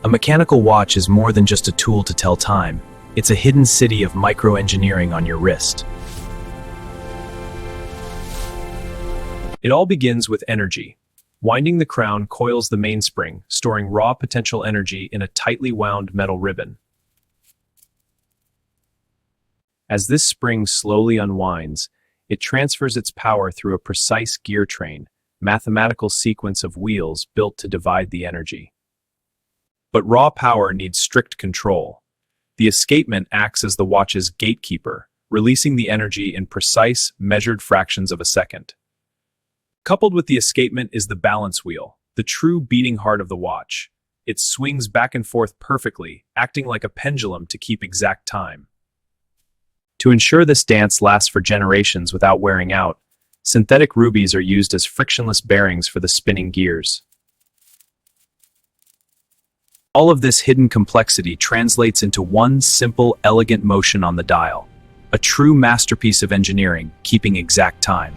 A mechanical watch is more than just a tool to tell time. It's a hidden city of microengineering on your wrist. It all begins with energy. Winding the crown coils the mainspring, storing raw potential energy in a tightly wound metal ribbon. As this spring slowly unwinds, it transfers its power through a precise gear train, mathematical sequence of wheels built to divide the energy. But raw power needs strict control. The escapement acts as the watch's gatekeeper, releasing the energy in precise, measured fractions of a second. Coupled with the escapement is the balance wheel, the true beating heart of the watch. It swings back and forth perfectly, acting like a pendulum to keep exact time. To ensure this dance lasts for generations without wearing out, synthetic rubies are used as frictionless bearings for the spinning gears. All of this hidden complexity translates into one simple, elegant motion on the dial, a true masterpiece of engineering, keeping exact time.